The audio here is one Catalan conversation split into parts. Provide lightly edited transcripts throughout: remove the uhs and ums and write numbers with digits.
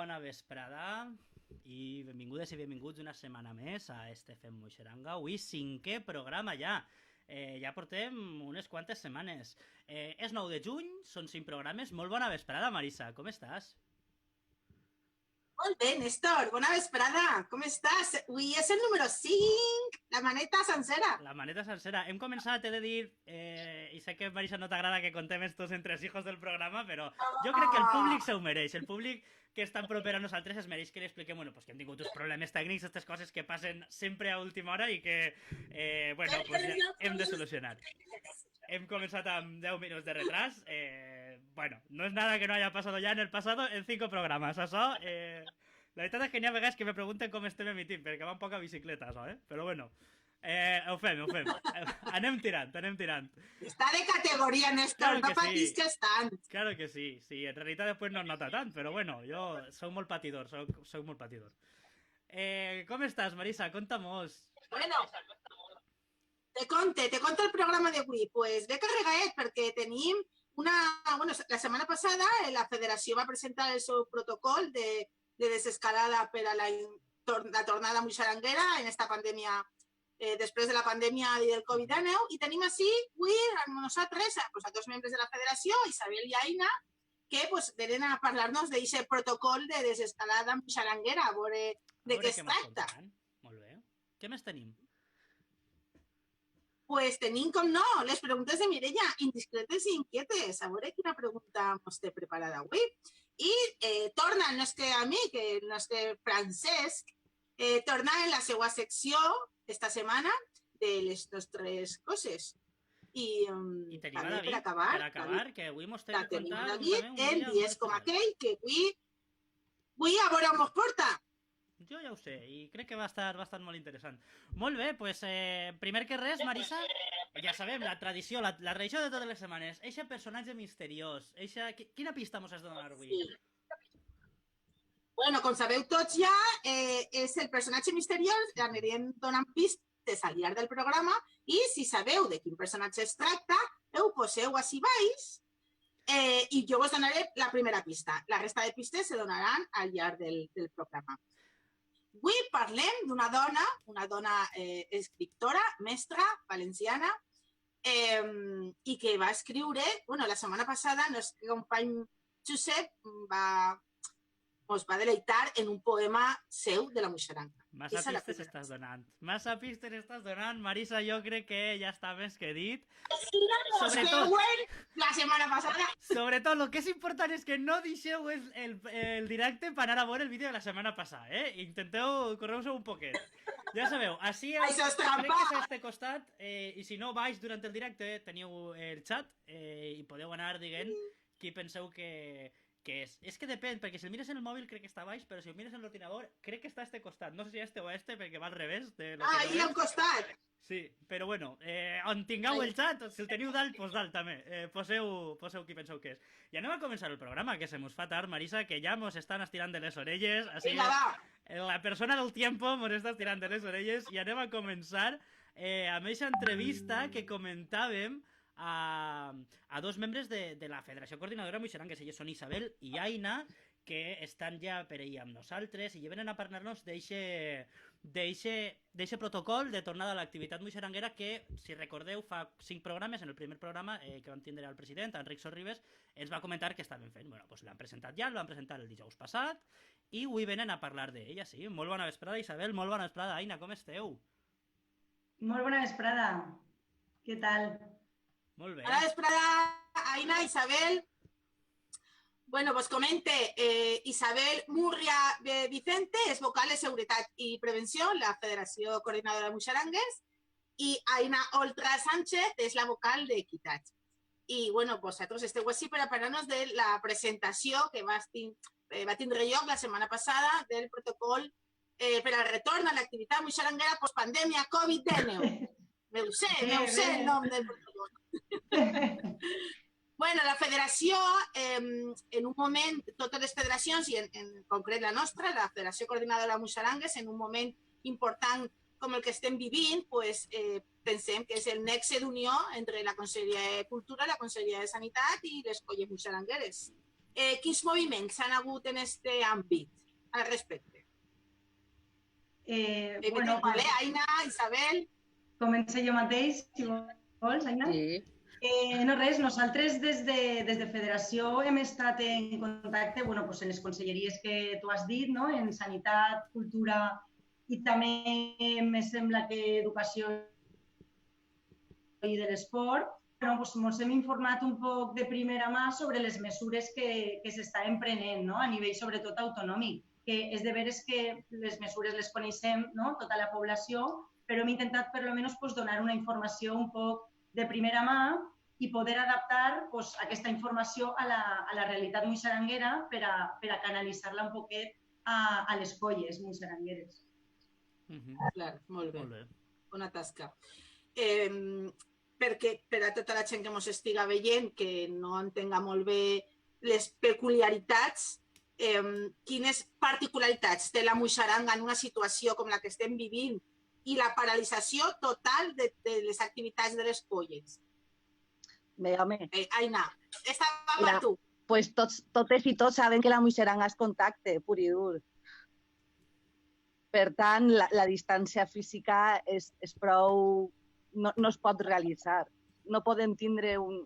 bona vesprada i benvingudes i benvinguts una setmana més a este Fem Moixeranga. Avui 5è programa ja. Ja portem unes quantes setmanes. És 9 de juny, són 5 programes. Molt bona vesprada, Marisa, com estàs? Molt bé, Néstor, bona vesprada, com estàs? Avui és el número 5, la maneta sencera. La maneta sencera. Hem començat, he de dir, i sé que, Marisa, no t'agrada que contem estos entresijos del programa, però jo crec que el públic se ho mereix. El públic que és tan proper a nosaltres es mereix que li expliquem, bueno, pues que hem tingut uns problemes tècnics, aquestes coses que passen sempre a última hora i que, bueno, pues ja hem de solucionar. Hem començat amb 10 minuts de retras. Bueno, no és nada que no haya pasado ya en el pasado en 5 programes. Això, la veritat és que n'hi ha vegades que me pregunten com estem emitint, perquè va un poc a bicicleta, això, Però bueno, ho fem. Anem tirant. Està de categoria, Néstor, Claro no que patisques tant. Claro que sí. En realitat després no es nota tant, però bueno, jo soc molt patidor, soc molt patidor. Com estàs, Marisa? Conta-mos. Bueno, te conte el programa d'avui. Pues ve carregadet perquè tenim una... Bueno, la setmana passada la federació va presentar el seu protocol de desescalada per a la tornada moixaranguera en esta pandèmia, després de la pandèmia i del Covid-19, i tenim així avui amb nosaltres, a dos membres de la federació, Isabel i Aina, que venen a parlar-nos d'aquest protocol de desescalada moixaranguera, a veure de què es tracta. Molt bé. Què més tenim? Pues tenim, com no, les preguntes de Mireia, indiscretes i inquietes. A veure quina pregunta ens té preparada avui. I torna el nostre amic, el nostre Francesc, torna en la seva secció esta setmana de les nostres coses. I tenim a David, David, per acabar, que avui mos té que contar... David, en dies com aquell, que avui a veure on mos porta. Jo ja ho sé, i crec que va estar molt interessant. Molt bé, pues, primer que res, Marisa, ja sabem, la tradició de totes les setmanes, eixe personatge misteriós, quina pista mos has de donar avui? Sí. Bueno, com sabeu tots ja, és el personatge misteriós, anirem donant pistes al llarg del programa, i si sabeu de quin personatge es tracta, ho poseu així baix, i jo vos donaré la primera pista. La resta de pistes se donaran al llarg del programa. Avui parlem d'una dona escriptora, mestra, valenciana, i que va escriure, bueno, la setmana passada, el nostre company Josep ens va deleitar en un poema seu de la Moixeranga. Massa pistes estàs donant. Marisa, jo crec que ja està més que dit. La setmana passada. Sobretot, el que és important és que no deixeu el directe per anar a veure el vídeo de la setmana passada, Intenteu correu-vos un poquet. Ja sabeu, així crec que és a este costat, i si no, baix durant el directe teniu el xat i podeu anar dient qui penseu que és. És que depèn, perquè si el mires en el mòbil crec que està baix, però si el mires en l'ordinador crec que està a este costat. No sé si a este o a este, perquè va al revés. Ahí al costat. Sí, però bueno, on tingueu el xat, si el teniu dalt, pues dalt també. Poseu qui penseu que és. I anem a començar el programa, que se mos fa tard, Marisa, que ja mos estan estirant de les orelles. Així la persona del tiempo mos està estirant de les orelles i anem a començar amb aquesta entrevista que comentàvem a dos membres de la Federació Coordinadora Moixeranga, que són Isabel i Aina, que estan ja per ahir amb nosaltres i venen a parlar-nos d'eixe protocol de tornada a l'activitat moixeranguera que, si recordeu, fa 5 programes, en el primer programa que vam tindre al president, Enric Sorribes, ens va comentar que estaven fent. Bueno, doncs l'han presentat ja, el van presentar el dijous passat i avui venen a parlar d'ella, sí. Molt bona vesprada, Isabel, molt bona vesprada, Aina, com esteu? Molt bona vesprada, què tal? Molt bé. Bona vesprada, Aina, Isabel. Bueno, vos comente, Isabel Murria Vicente és vocal de Seguretat i Prevenció en la Federació Coordinadora de Moixerangues i Aina Oltra Sánchez és la vocal d'Equitat. I, bueno, vosaltres esteu així per a parlar-nos de la presentació que va tindre lloc la setmana passada del protocol per al retorn a l'activitat moixeranguera postpandèmia Covid-19. Me ho sé el nom del protocol. Bueno, la federació, en un moment, totes les federacions, i en concret la nostra, la Federació Coordinadora de Moixerangues, en un moment important com el que estem vivint, pensem que és el nexe d'unió entre la Conselleria de Cultura, la Conselleria de Sanitat i les colles moixerangueres. quins moviments s'han hagut en aquest àmbit al respecte? Bueno, vale, Aina, Isabel... Començo jo mateix, si vols, Aina. Sí. No res, nosaltres des de Federació hem estat en contacte en les conselleries que tu has dit, en Sanitat, Cultura i també me sembla que Educació i de l'Esport. Ens hem informat un poc de primera mà sobre les mesures que s'estan prenent a nivell sobretot autonòmic, que és de veres que les mesures les coneixem tota la població, però hem intentat per almenys donar una informació un poc de primera mà i poder adaptar aquesta informació a la realitat muixeranguera per a canalitzar-la un poquet a les colles muixerangueres. Clar, molt bé. Bona tasca. Perquè per a tota la gent que ens estiga veient, que no entenga molt bé les peculiaritats, quines particularitats té la muixeranga en una situació com la que estem vivint i la paralització total de les activitats de les colles? Bé, home. Aina, esta va per tu. Pues totes i tots saben que la muixeranga és contacte, pur i dur. Per tant, la distància física és prou... no es pot realitzar. No podem tindre un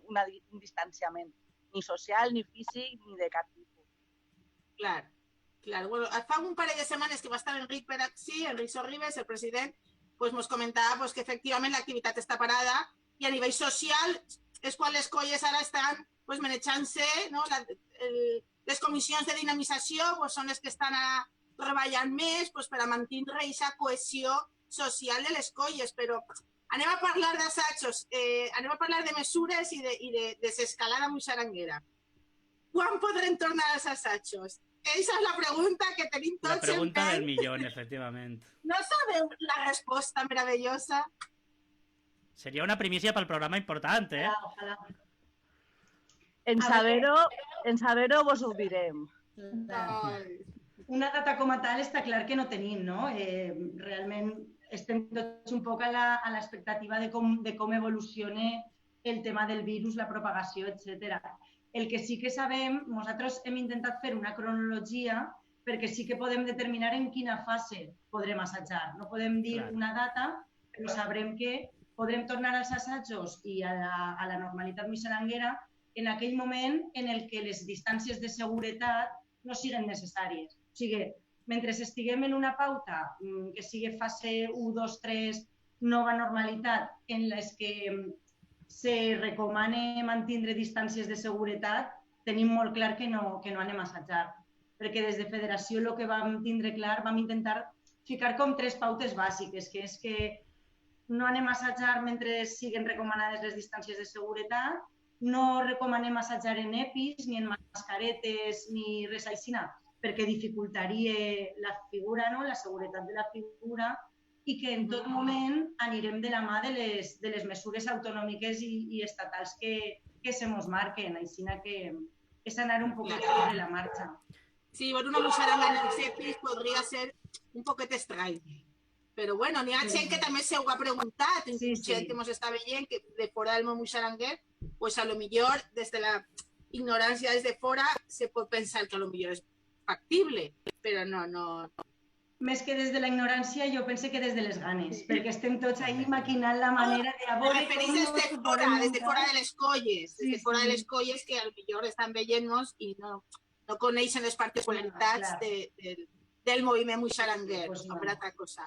distanciament, ni social, ni físic, ni de cap tipus. Clar. Bueno, fa un parell de setmanes que va estar Enric per aquí, Enric Sorribes, el president, ens comentava que efectivament l'activitat està parada i a nivell social és quan les colles ara estan manejant-se, les comissions de dinamització són les que estan treballant més per a mantenir aquesta cohesió social de les colles, però anem a parlar d'assajos, anem a parlar de mesures i de desescalada muixeranguera. Quan podrem tornar als assajos? Esa és la pregunta que tenim tots en ment. La pregunta del millón, efectivament. No sabeu la resposta meravellosa? Seria una primícia pel programa important, eh? Ojalà. En saber-ho vos ho direm. Una data com a tal està clar que no tenim, no? Realment estem tots un poc a l'expectativa de com evoluciona el tema del virus, la propagació, etc. El que sí que sabem, nosaltres hem intentat fer una cronologia perquè sí que podem determinar en quina fase podrem assajar. No podem dir una data, però sabrem que podrem tornar als assajos i a la normalitat muixeranguera en aquell moment en el que les distàncies de seguretat no siguin necessàries. O sigui, mentre estiguem en una pauta que sigui fase 1, 2, 3, nova normalitat, en les que se recomana mantenir distàncies de seguretat, tenim molt clar que no anem a assajar. Perquè des de Federació el que vam tindre clar, vam intentar ficar com 3 pautes bàsiques, que és que no anem a assajar mentre siguin recomanades les distàncies de seguretat, no recomanem assajar en EPIs, ni en mascaretes, ni res així, perquè dificultaria la figura, la seguretat de la figura, i que en tot moment anirem de la mà de les mesures autonòmiques i estatals que se mos marquen, així que és anar un poquet sobre la marxa. Sí, una muixeranga en els EPIs podria ser un poquet estrany. Però bueno, n'hi ha gent que també s'ho ha preguntat, gent que ens està veient, que de fora del món muixeranguer, a lo millor des de la ignorància des de fora se pot pensar que a lo millor és factible, però no. Més que des de la ignorància, jo penso que des de les ganes, perquè estem tots ahí maquinant la manera de... Me referís des de fora de les colles, des de fora de les colles que a lo millor estan veient-nos i no coneixen les particularitats del moviment muixeranguer, no per altra cosa.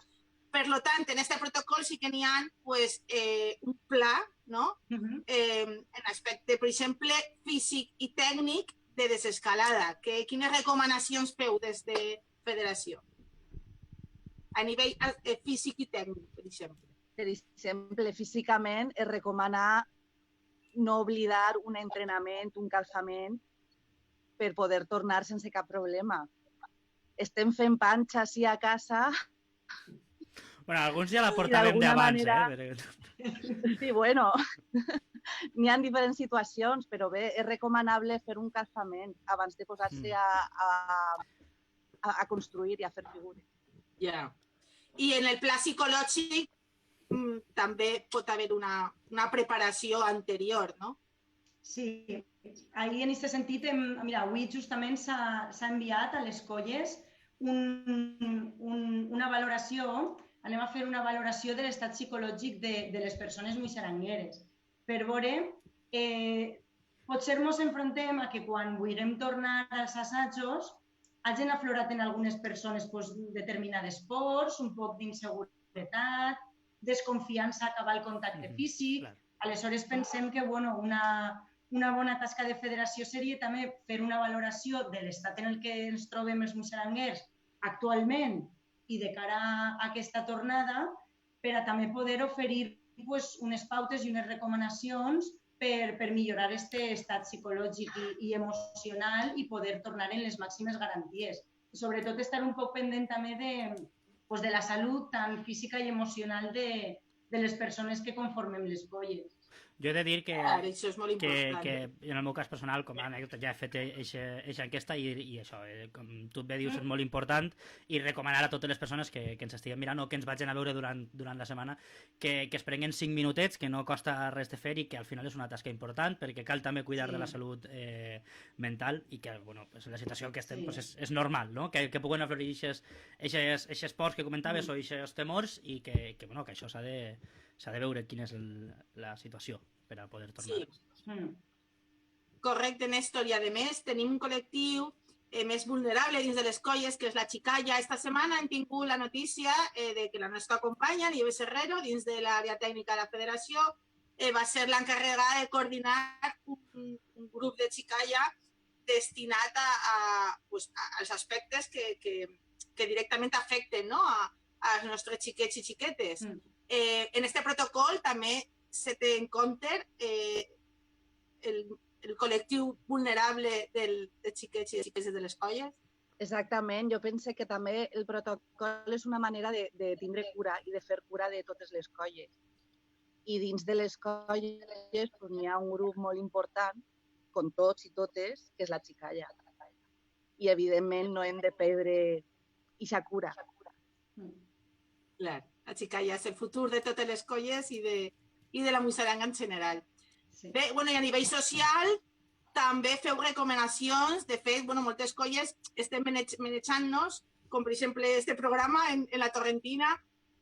Per tant, en aquest protocol sí que n'hi ha un pla, en aspecte, per exemple, físic i tècnic de desescalada. Quines recomanacions feu des de Federació? A nivell físic i tècnic, per exemple. Per exemple, físicament es recomana no oblidar un entrenament, un calçament, per poder tornar sense cap problema. Estem fent panxa així a casa... Bueno, alguns ja la portàvem d'abans, Sí, bueno, n'hi ha diferents situacions, però bé, és recomanable fer un calçament abans de posar-se a construir i a fer figures. Ja. I en el pla psicològic també pot haver una preparació anterior, no? Sí, ahí en aquest sentit, mira, avui justament s'ha enviat a les colles una valoració, anem a fer una valoració de l'estat psicològic de les persones muixerangueres, per veure, potser ens enfrontem a que quan vulguem tornar als assajos hagin aflorat en algunes persones determinades pors, un poc d'inseguretat, desconfiança cap al contacte físic. Aleshores pensem que una bona tasca de federació seria també fer una valoració de l'estat en el que ens trobem els muixeranguers actualment i de cara a aquesta tornada per a també poder oferir unes pautes i unes recomanacions per millorar aquest estat psicològic i emocional i poder tornar en les màximes garanties. I sobretot estar un poc pendent també de la salut tant física i emocional de les persones que conformem les colles. Jo he de dir que en el meu cas personal, com a anècdota, ja he fet aquesta enquesta i això, com tu bé dius, és molt important i recomanar a totes les persones que ens estiguem mirant o que ens vagin a veure durant la setmana que es prenguen 5 minutets, que no costa res de fer i que al final és una tasca important perquè cal també cuidar de la salut mental i que, bueno, pues, la situació que estem és normal, no? Que puguen aflorir aquests pors que comentaves o aquests temors i que això s'ha de veure quina és la situació per a poder tornar. Sí. Correcte, Néstor. I, a més, tenim un col·lectiu més vulnerable dins de les colles, que és la Xicalla. Esta setmana hem tingut la notícia de que la nostra companya, Nieves Herrero, dins de l'àrea tècnica de la federació, va ser l'encarregada de coordinar un grup de Xicalla destinat als aspectes que directament afecten als nostres xiquets i xiquetes. En este protocol també se té en compte el col·lectiu vulnerable de xiquets i de xiquetes de les colles? Exactament, jo penso que també el protocol és una manera de tindre cura i de fer cura de totes les colles. I dins de les colles n'hi ha un grup molt important, com tots i totes, que és la Xicalla. I evidentment no hem de perdre aquesta cura. Clar, la Xicalla és el futur de totes les colles i de la muixeranga en general. Bé, i a nivell social també feu recomanacions. De fet, moltes colles estem manejant-nos, com per exemple este programa en la Torrentina,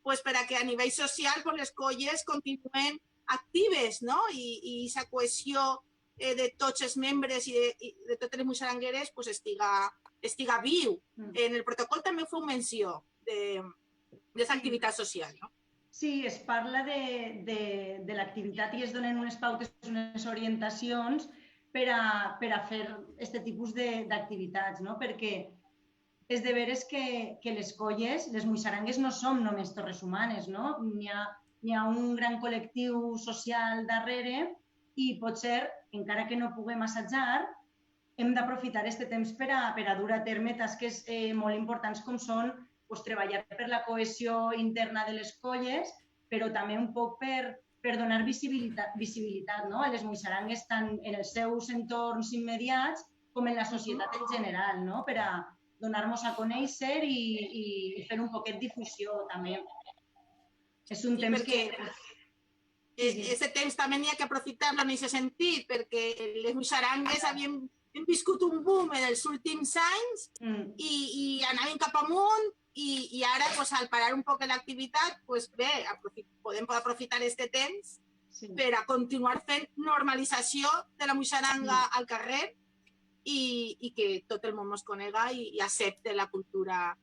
per a que a nivell social les colles continuen actives i aquesta cohesió de tots els membres i de totes les muixerangueres estiga viu. En el protocol també feu menció d'aquesta activitat social, no? Sí, es parla de l'activitat i es donen unes pautes, unes orientacions per a fer aquest tipus d'activitats, no? Perquè és de veres que les colles, les muixerangues, no som només torres humanes, no? N'hi ha un gran col·lectiu social darrere i potser, encara que no puguem assajar, hem d'aprofitar aquest temps per a dur a terme tasques molt importants com són treballar per la cohesió interna de les colles, però també un poc per donar visibilitat a les muixerangues tant en els seus entorns immediats com en la societat en general, per a donar-nos a conèixer i fer un poquet difusió també. És un temps que... Aquest temps també n'hi ha que aprofitar-lo en aquest sentit, perquè les muixerangues hem viscut un boom en els últims anys i anàvem cap amunt i ara, al parar un poc l'activitat, bé, podem aprofitar aquest temps per a continuar fent normalització de la muixeranga al carrer i que tot el món ens conega i accepte la cultura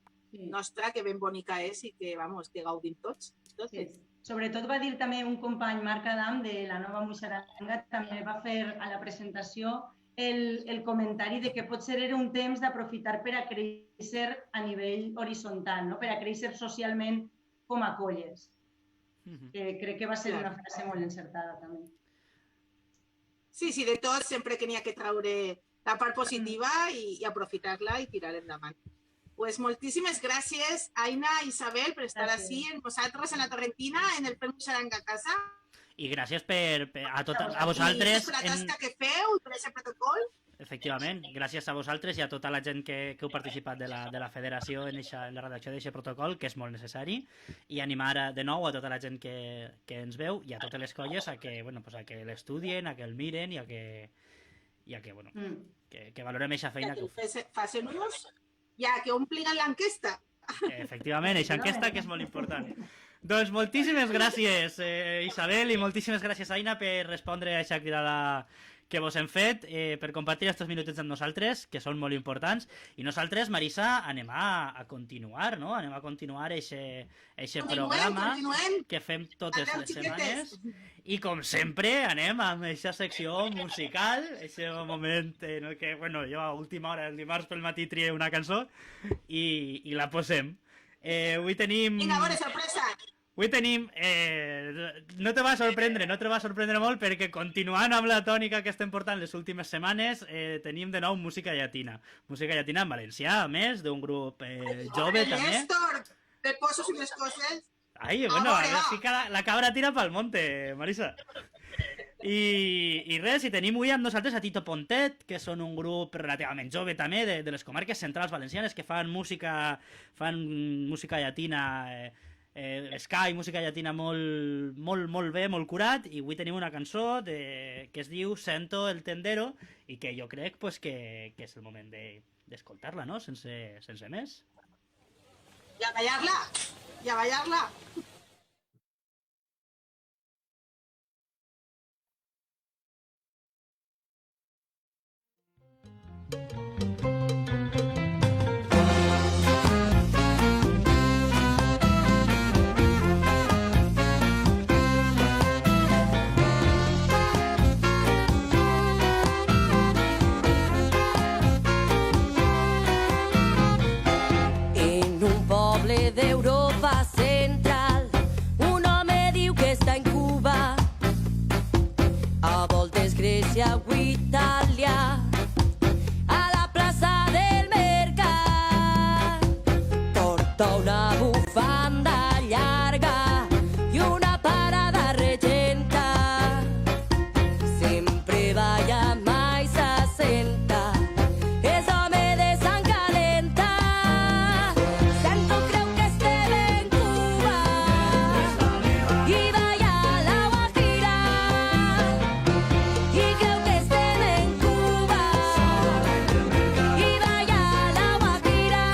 nostra, que ben bonica és i que gaudim tots. Sobretot va dir també un company, Marc Adam, de la nova muixeranga, també va fer a la presentació el comentari de que potser era un temps d'aprofitar per a créixer a nivell horitzontal, per a créixer socialment com a colles. Crec que va ser una frase molt encertada també. Sí, de tot, sempre que n'hi ha que treure la part positiva i aprofitar-la i tirar endavant. Pues moltíssimes gràcies, Aina i Isabel, per estar així amb vosaltres en la Torrentina, en el Fem Muixeranga a Casa. I gràcies a vosaltres... Per la tasca que feu, per aquest protocol. efectivament, gràcies a vosaltres i a tota la gent que heu participat de la federació en la redacció d'aquest protocol, que és molt necessari, i animar de nou a tota la gent que ens veu i a totes les colles a que, bueno, pues a que l'estudien, a que el miren i a que bueno, que valorem aquesta feina que ho fem. Facin ús i a que omplin l'enquesta. Efectivament, aquesta enquesta que és molt important. Doncs moltíssimes gràcies, Isabel, i moltíssimes gràcies, Aina, per respondre a aquesta cridada que vos hem fet, per compartir aquests minutets amb nosaltres, que són molt importants. I nosaltres, Marisa, anem a continuar, no? Anem a continuar aquest programa que fem totes les setmanes. I, com sempre, anem amb aquesta secció musical, aquest moment en el que, bueno, jo a última hora, el dimarts pel matí, trié una cançó i la posem. Avui tenim... Vinga, a veure, sorpresa! Avui tenim... no te va sorprendre molt, perquè continuant amb la tònica que estem portant les últimes setmanes, tenim de nou música llatina. Música llatina en valencià, a més, d'un grup jove, també. Néstor, de Pozos i les coses. Ai, bueno, sí que la cabra tira pel monte, Marisa. I res, i tenim avui amb nosaltres a Tito Pontet, que són un grup relativament jove també, de les comarques centrals valencianes, que fan música llatina, ska i música llatina molt bé, molt curat, i avui tenim una cançó que es diu Sento el Tendero, i que jo crec pues, que és el moment d'escoltar-la, no? Sense més. I a ballar-la! I a ballar-la! D'Europa Central, un home diu que està en Cuba, a voltes Grècia o Itàlia, a la plaça del mercat, porta una bufanda llarga i una parada regenta, sempre balla, mai s'assenta, és home de sang calenta. Sento creu que estem en Cuba i balla la guajira, i creu que estem en Cuba i balla la guajira.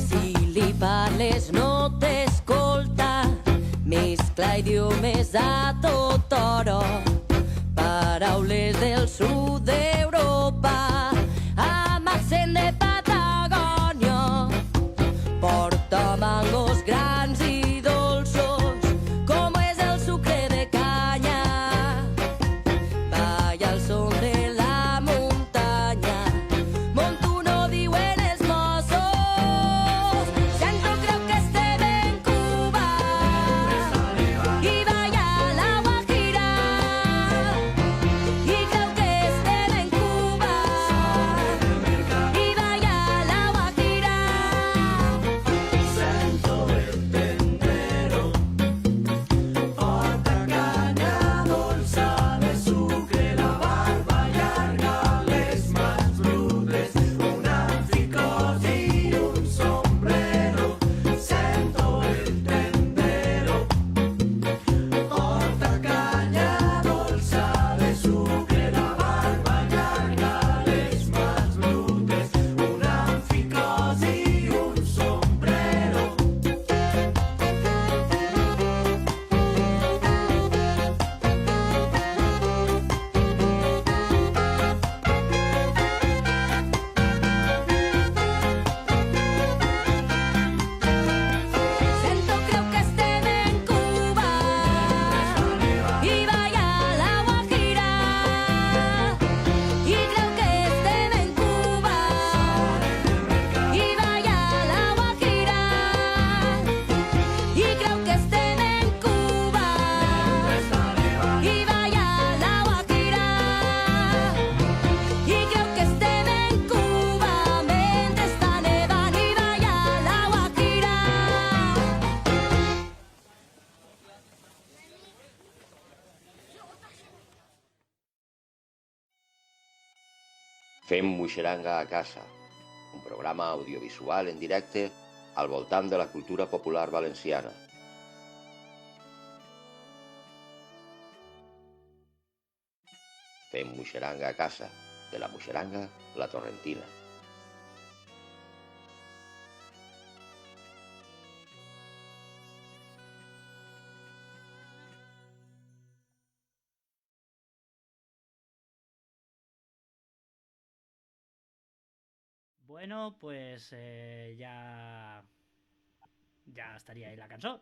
Si li parles no t'escolta, mescla idiomes a tot oro, paraules del sud d'Europa amb accent de Patagònia, porta mangos grans i dolços com és el sucre de canya, balla al son de la muntanya, Montuno diuen els Mossos. Sento creu que estem en Cuba i balla la guajira, i creu que estem en Fem Muixeranga a casa, un programa audiovisual en directe al voltant de la cultura popular valenciana. Fem Muixeranga a casa, de la Muixeranga, la Torrentina. Bueno, pues ja estaria ahí la cançó.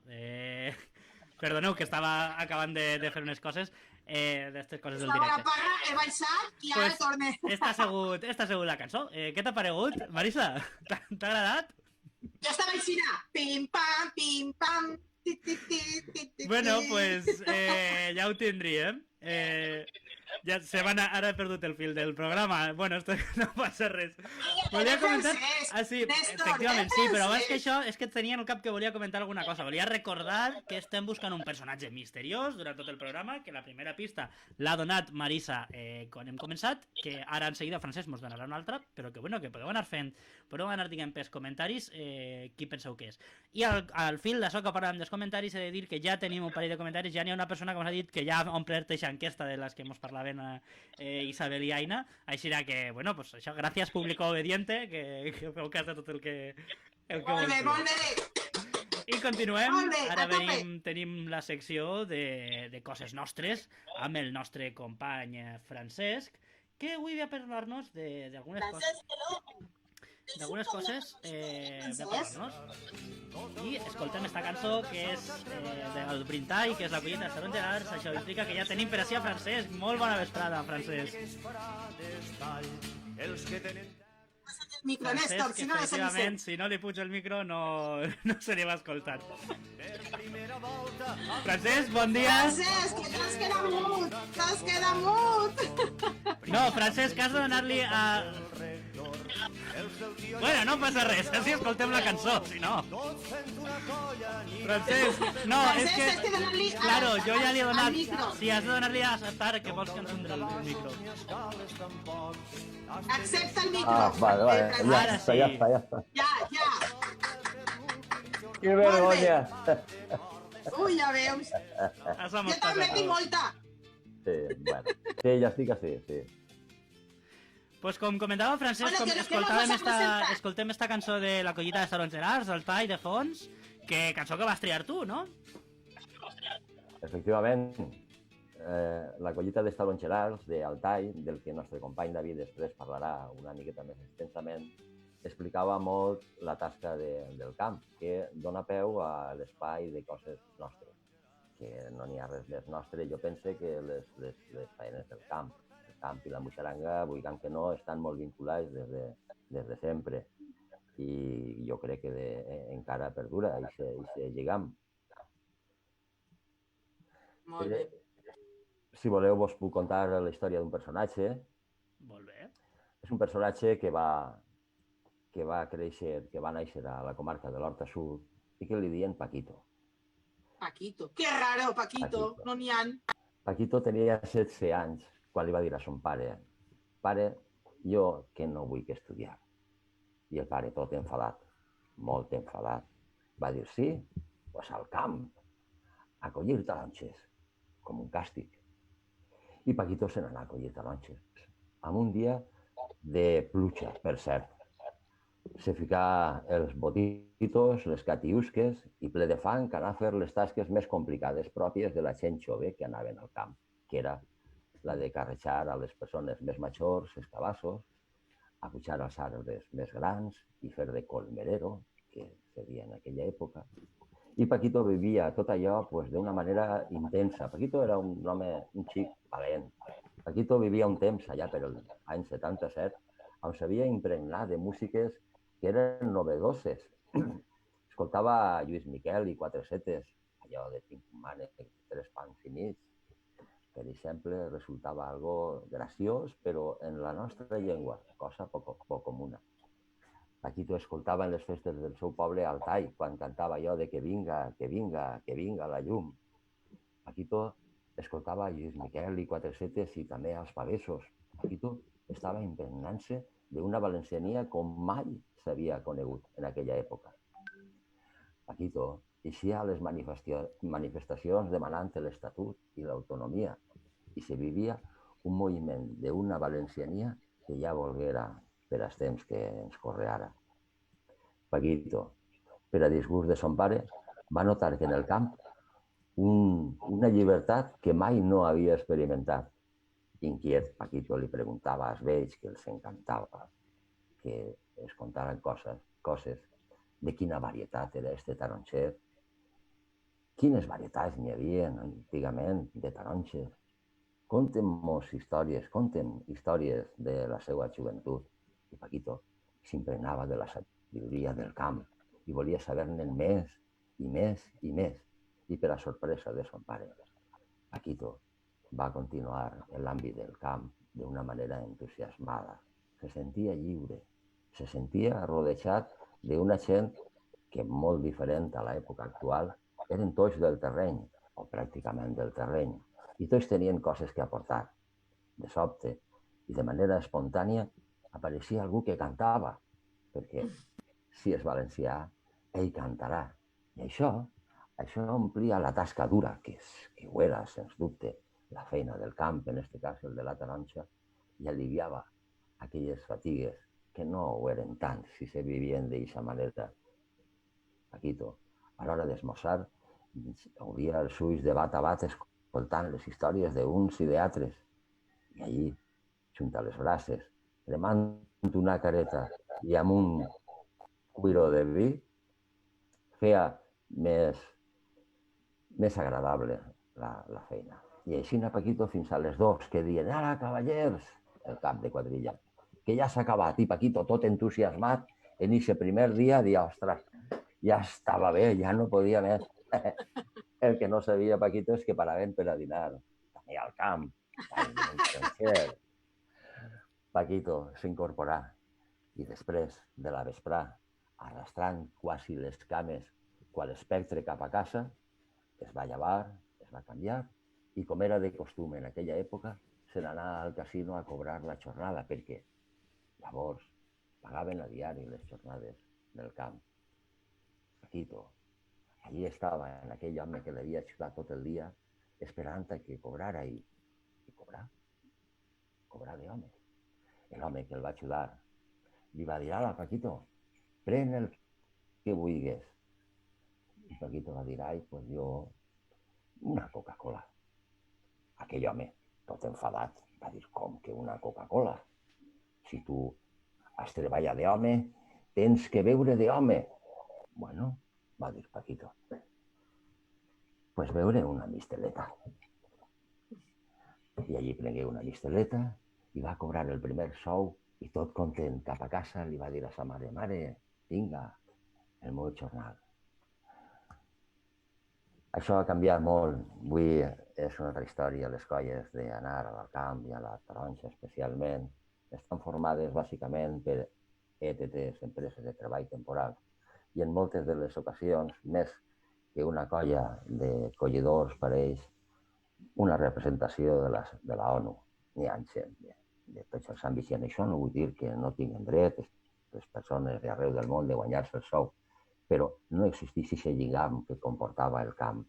Perdoneu, que estava acabant de fer unes coses, d'estes coses del Estava a la directe. paga, he baixat i ara Pues, torne. esta ha sigut la cançó. Què t'ha paregut, Marisa? T'ha agradat? Jo estava així, pim, pam, ti, ti, ti, ti, ti. Bueno, pues ja ho tindríem. Ja se van ara he perdut el fil del programa. Bueno, esto no passa res. Volia comentar... Ah, sí, efectivament, sí, però abans que això és que tenia en el cap que volia comentar alguna cosa. Volia recordar que estem buscant un personatge misteriós durant tot el programa, que la primera pista l'ha donat Marisa quan hem començat, que ara en seguida Francesc mos donarà una altra, però que bueno, que podeu anar fent, podeu anar dient pels comentaris qui penseu que és. I al fil d'això que parlàvem dels comentaris he de dir que ja tenim un parell de comentaris, ja n'hi ha una persona que ens ha dit que ja ha omplert aquesta enquesta de les que mos parlaven Isabel i Aina, així que, bueno, pues això, gràcies público obediente, que feu cas de tot el que Molt bé, molt bé. I continuem, Molt bé, ara a tope. tenim la secció de coses nostres amb el nostre company Francesc, que avui ve a parlar-nos d'algunes coses. D'algunes coses ve a parlar-nos. I escoltem esta cançó que és del Brintall, que és la collita de Salón Gerards. Això implica que ja tenim per ací a Francesc. Molt bona vesprada, Francesc. El micro, Néstor, si no, no se li efectivament, sent. si no li puig el micro no se li va escoltar. Francesc, bon dia. Francesc, que t'has quedat mut, t'has quedat mut. No, Francesc, has de donar-li a... Bueno, no passa res, així escoltem la cançó, si no. Francesc, no, és Francesc, que... has de donar-li Claro, jo ja li he donat... al micro. Sí, has de donar-li a acceptar que vols que encendrà el micro. Accepta el micro. Vale, Francesc. Ara sí. ya está. Ja. ¡Qué vergüenza! Ui, ja veus. Has Jo demostrat també de tinc tot. molta. Sí, bueno. Sí, ya sí que sí, sí. Pues com comentava Francesc, Bueno, que nos escoltàvem vamos a presentar. escoltem esta cançó de la collita de Salón Gerards, el tall de fons, que cançó que vas triar tu, no? Efectivament, la collita de Salón Gerards, d'Altai, del que el nostre company David després parlarà una miqueta més extensament, explicava molt la tasca del camp, que dona peu a l'espai de coses nostres, que no n'hi ha res més nostre. Jo pense que les feines del camp i la Muixeranga, vulguem que no, estan molt vinculats des de sempre. I jo crec que encara perdura aquest lligam. Molt bé. Si voleu, vos puc contar la història d'un personatge. Molt bé. És un personatge que va créixer, que va néixer a la comarca de l'Horta Sud i que li diuen Paquito. Paquito. Que raro, Paquito. No n'hi ha. Paquito tenia 16 anys quan li va dir a son pare: pare, jo que no vull que estudiar. I el pare, tot enfadat, molt enfadat, va dir: sí, pues al camp, a collir taronges, com un càstig. I Paquito se n'anà a collir taronges, amb un dia de pluja, per cert. Se ficà els botitos, les catiusques, i ple de fang que anà a fer les tasques més complicades pròpies de la gent jove que anaven al camp, que era la de carrejar a les persones més majors, els cabassos, a pujar als arbres més grans i fer de colmerero, que seria en aquella època. I Paquito vivia tot allò d'una manera intensa. Paquito era un home, un xic valent. Paquito vivia un temps allà per l'any 77 on s'havia impregnat de músiques que eren novedoses. Escoltava Lluís Miquel i Quatre Setes, allò de Tinc un mànec, Tres pans finits. Per exemple, resultava algo graciós, però en la nostra llengua, cosa poc comuna. Paquito escoltava en les festes del seu poble Altai, quan cantava allò de que vinga, que vinga, que vinga la llum. Paquito escoltava Lluís Miquel i Quatre Setes i també els pavessos. Paquito estava impregnant-se d'una valenciania com mai s'havia conegut en aquella època. Paquito eixia a les manifestacions demanant l'Estatut i l'autonomia i se vivia un moviment d'una valenciania que ja volguera per als temps que ens corre ara. Paquito, per a disgust de son pare, va notar que en el camp una llibertat que mai no havia experimentat. Inquiet, Paquito li preguntava als vells que els encantava que es contaran coses de quina varietat era este taronxer, quines varietats n'hi havia antigament de taronxes. Contem-nos històries, de la seva joventut. I Paquito s'impregnava de la sabidoria del camp i volia saber-ne més i més i més. I per a sorpresa de son pare, Paquito va continuar en l'àmbit del camp d'una manera entusiasmada. Se sentia lliure, se sentia rodejat d'una gent que, molt diferent a l'època actual, eren tots del terreny, o pràcticament del terreny, i tots tenien coses que aportar. De sobte, i de manera espontània, apareixia algú que cantava, perquè si és valencià, ell cantarà. I això omplia la tasca dura, que ho era, sens dubte, la feina del camp, en aquest cas el de la taronja, i aliviava aquelles fatigues que no ho eren tant si se vivien d'aquesta manera. Paquito, a l'hora d'esmorzar, obria els ulls de bat a bat escoltant les històries d'uns i d'altres. I allí, junt a les braces, cremant una careta i amb un cuiro de vi, feia més agradable la feina. I així a Paquito fins a les 2, que diuen «Ara, cavallers!» el cap de quadrilla, que ja s'ha acabat. I Paquito, tot entusiasmat, en aquest primer dia, dia, ostres, ja estava bé, ja no podia més. El que no sabia Paquito és que paraven per a dinar, també al camp, Paquito s'incorporà i després de la vesprà, arrastrant quasi les cames qual espectre cap a casa, es va llevar, es va canviar i, com era de costum en aquella època, se n'anà al casino a cobrar la jornada, perquè llavors pagaven a diari les jornades del camp. Paquito, allí estava, en aquell home que l'havia ajudat tot el dia, esperant que cobrara i cobrar d'home. L'home que el va ajudar li va dir, «Ala, Paquito, pren el que vulguis». I Paquito va dir, «Ai, pues jo, una Coca-Cola». Aquell home, tot enfadat, va dir, «Com que una Coca-Cola? Si tu has treballat d'home, tens que beure d'home». «Bueno», va dir Paquito, «pues beure una misteleta». I allí prengué una misteleta i va cobrar el primer sou i tot content cap a casa li va dir a sa mare, «Mare, vinga, el meu jornal». Això ha canviat molt. Avui és una altra història. Les colles d'anar al camp i a la taronja especialment estan formades bàsicament per ETTs, empreses de treball temporal. I en moltes de les ocasions, més que una colla de collidors, pareix una representació de la ONU. N'hi ha gent de tots els àmbits. I en això no vull dir que no tinguin dret les persones d'arreu del món de guanyar-se el sou, però no existeix aquest lligam que comportava el camp,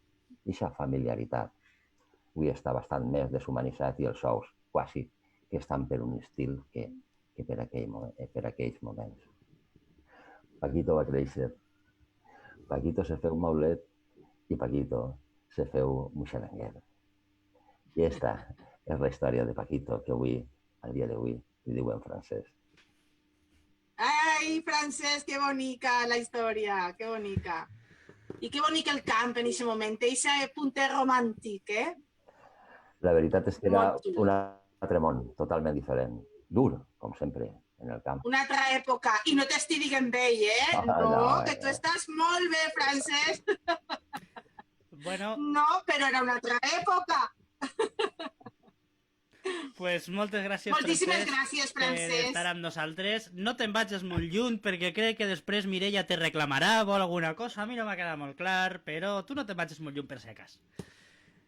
aquesta familiaritat. Avui està bastant més deshumanitzat i els sous quasi que estan per un estil que per aquells moments. Paquito va créixer, Paquito se feu maulet i Paquito se feu muixeranguer. I aquesta és la història de Paquito que avui, al dia d'avui, li diuen Francesc. Ay, Francesc, qué bonita la historia, qué bonita. Y qué bonito el camp en ese momento, ese punte romàntic, eh? La veritat és que era un altre món, totalment diferent. Dur, com sempre, en el camp. Una altra època. I no t'estic dient vell, eh? No, que tu estàs molt bé, Francesc. Bueno... No, però era una altra època. Pues moltes gràcies, moltíssimes gràcies, Francesc, per estar amb nosaltres. No te'n vagis molt lluny, perquè crec que després Mireia te reclamarà, vol alguna cosa. A mi no m'ha quedat molt clar, però tu no te'n vagis molt lluny per si cas.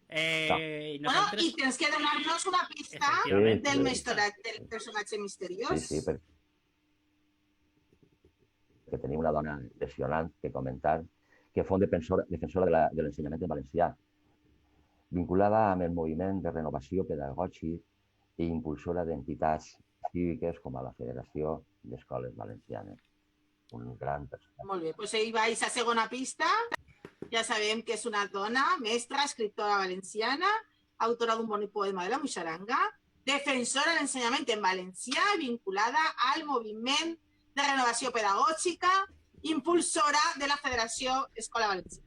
I Bueno, i tens que donar-nos una pista Efectivament. del personatge misteriós. Sí, perquè tenim una dona impressionant que comentar, que fou defensora de l'ensenyament en valencià, vinculada amb el moviment de renovació pedagògic i impulsora d'entitats cíviques com a la Federació d'Escoles Valencianes. Un gran personatge. Molt bé, doncs ahí va aquesta segona pista. Ja sabem que és una dona, mestra, escriptora valenciana, autora d'un bonic poema de la Muixaranga, defensora de l'ensenyament en valencià, vinculada al moviment de renovació pedagògica, impulsora de la Federació Escola Valenciana.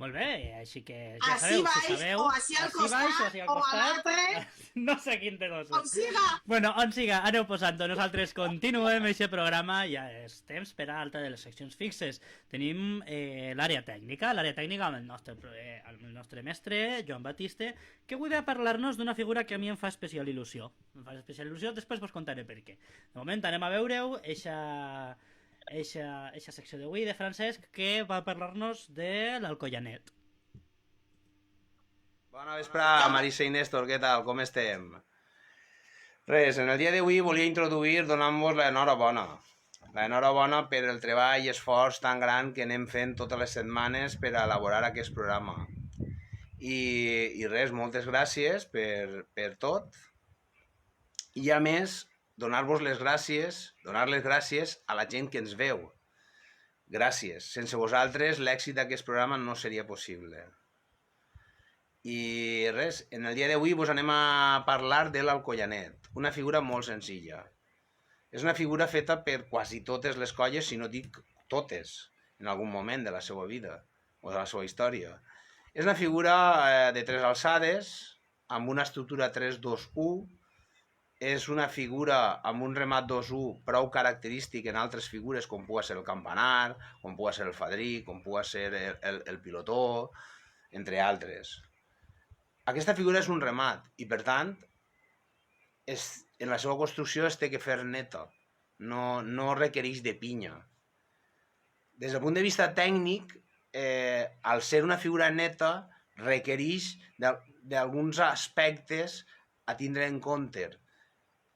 Molt bé, així que ja Així sabeu, baix, si sabeu... o així al costat, o a l'altre. No sé quin de dos. On siga. Bueno, on siga, aneu posant-ho. Nosaltres continuem aquest programa, ja és temps per a altra de les seccions fixes. Tenim l'àrea tècnica amb el nostre mestre, Joan Batiste, que avui ve a parlar-nos d'una figura que a mi em fa especial il·lusió. Em fa especial il·lusió, després vos contaré per què. De moment anem a veure-ho, eixa secció d'avui de Francesc, que va parlar-nos de l'Alcoyanet. Bona vesprada, Marisa i Néstor, què tal? Com estem? Res, en el dia d'avui volia introduir donant-vos l'enhorabona. L'enhorabona per el treball i esforç tan gran que anem fent totes les setmanes per a elaborar aquest programa. I res, moltes gràcies per tot. I a més, donar-vos les gràcies, donar les gràcies a la gent que ens veu. Gràcies. Sense vosaltres l'èxit d'aquest programa no seria possible. I res, en el dia d'avui vos anem a parlar de l'Alcoyanet, una figura molt senzilla. És una figura feta per quasi totes les colles, si no dic totes, en algun moment de la seva vida o de la seva història. És una figura de 3 alçades, amb una estructura 3-2-1, és una figura amb un remat 2-1 prou característic en altres figures com pugui ser el campanar, com pugui ser el fadrí, com pugui ser el pilotó, entre altres. Aquesta figura és un remat i, per tant, en la seva construcció es té que fer neta, no requereix de pinya. Des del punt de vista tècnic, al ser una figura neta, requereix d'alguns aspectes a tindre en compte.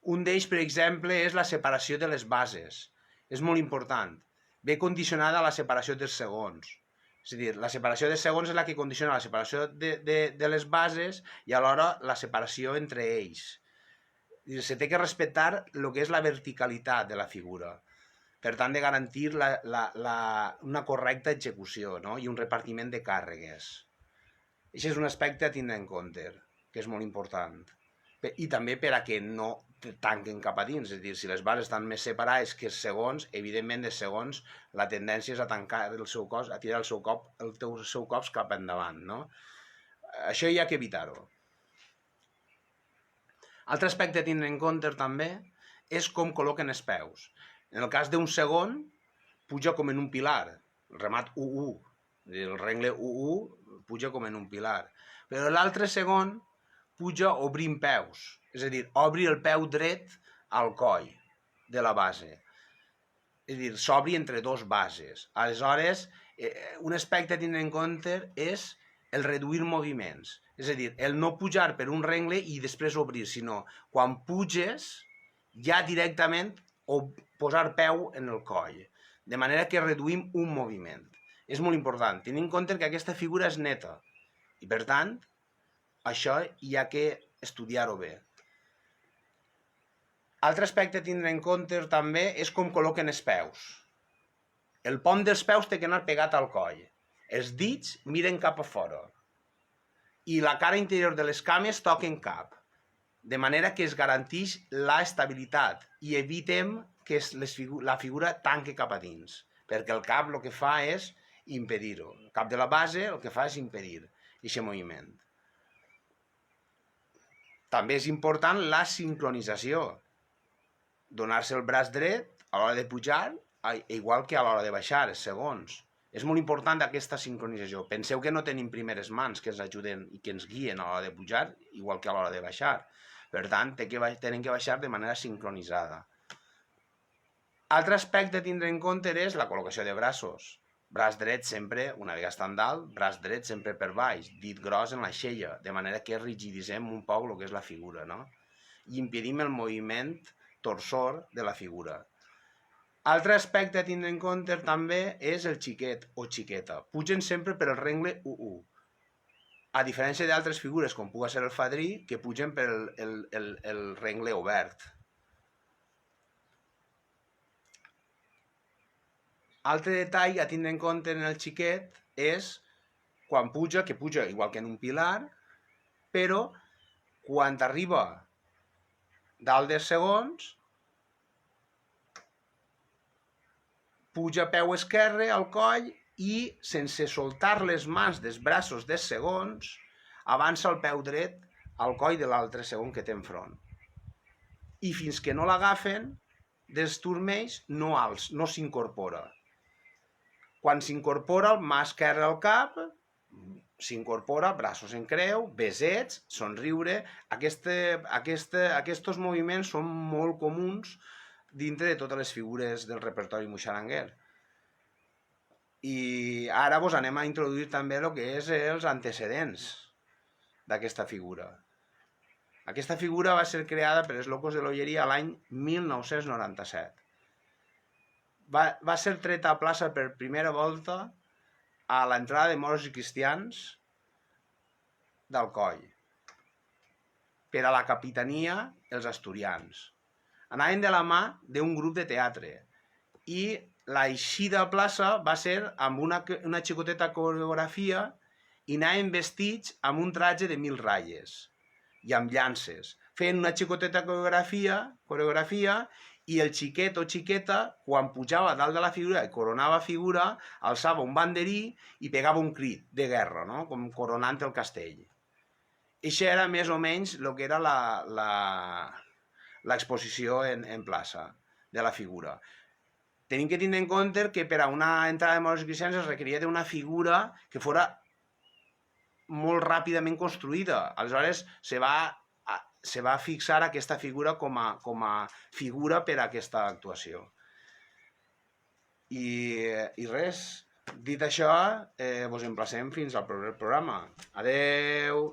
Un d'ells, per exemple, és la separació de les bases. És molt important. Ve condicionada a la separació dels segons. És a dir, la separació de segons és la que condiciona la separació de les bases i alhora la separació entre ells. Se té que respectar el que és la verticalitat de la figura. Per tant, de garantir una correcta execució, no? I un repartiment de càrregues. Això és un aspecte a tindre en compte, que és molt important. I també per a que no tanquen cap a dins. És a dir, si les bases estan més separades que els segons, evidentment els segons la tendència és a tancar el seu cos, a tirar el seu cop cap endavant, no? Això hi ha que evitar-ho. Altre aspecte a tindre en compte també és com col·loquen els peus. En el cas d'un segon, puja com en un pilar, el remat 1-1, el rengle 1-1 puja com en un pilar. Però l'altre segon puja obrint peus, és a dir, obri el peu dret al coll de la base. És a dir, s'obri entre dos bases. Aleshores, un aspecte a tindre en compte és el reduir moviments. És a dir, el no pujar per un rengle i després obrir, sinó quan puges ja directament posar peu en el coll. De manera que reduïm un moviment. És molt important. Tenint en compte que aquesta figura és neta. I per tant, això hi ha que estudiar-ho bé. Altre aspecte a tindre en compte també és com col·loquen els peus. El pom dels peus té que anar pegat al coll. Els dits miren cap a fora. I la cara interior de les cames toquen cap. De manera que es garanteix l'estabilitat i evitem que la figura tanque cap a dins. Perquè el cap el que fa és impedir-ho. El cap de la base el que fa és impedir aquest moviment. També és important la sincronització. Donar-se el braç dret a l'hora de pujar, igual que a l'hora de baixar, els segons. És molt important aquesta sincronització. Penseu que no tenim primeres mans que ens ajuden i que ens guien a l'hora de pujar, igual que a l'hora de baixar. Per tant, tenen que baixar de manera sincronitzada. Altre aspecte a tindre en compte és la col·locació de braços. Braç dret sempre, una vegada estan dalt, braç dret sempre per baix, dit gros en l'aixella, de manera que rigiditzem un poc el que és la figura, no? I impedim el moviment torsor de la figura. Altre aspecte a tindre en compte també és el xiquet o xiqueta. Pugen sempre per el rengle U1. A diferència d'altres figures, com pugui ser el fadrí, que pugen per el rengle obert. Altre detall a tindre en compte en el xiquet és quan puja, que puja igual que en un pilar, però quan arriba dalt dels segons, puja peu esquerre al coll i, sense soltar les mans dels braços dels segons, avança el peu dret al coll de l'altre segon que té enfront. I fins que no l'agafen, dels turmells no s'incorpora. Quan s'incorpora, mà esquerra al cap, s'incorpora, braços en creu, besets, somriure. Aquests moviments són molt comuns dintre de totes les figures del repertori muixaranguer. I ara vos anem a introduir també el que és els antecedents d'aquesta figura. Aquesta figura va ser creada per els Locos de l'Olleria l'any 1997. Va ser treta a plaça per primera volta a l'entrada de moros i cristians d'Alcoi, per a la capitania els asturians. Anaven de la mà d'un grup de teatre i l'eixida a plaça va ser amb una xicoteta coreografia i anaven vestits amb un traje de 1000 ratlles i amb llances. Feien una xicoteta coreografia i el xiquet o xiqueta, quan pujava dalt de la figura i coronava figura, alçava un banderí i pegava un crit de guerra, no? Com coronant el castell. Això era més o menys el que era l'exposició en plaça de la figura. Tenim que tindre en compte que per a una entrada de moros i cristians es requeria d'una figura que fora molt ràpidament construïda. Aleshores, se va fixar aquesta figura com a figura per a aquesta actuació. I res, dit això, vos emplacem fins al proper programa. Adeu!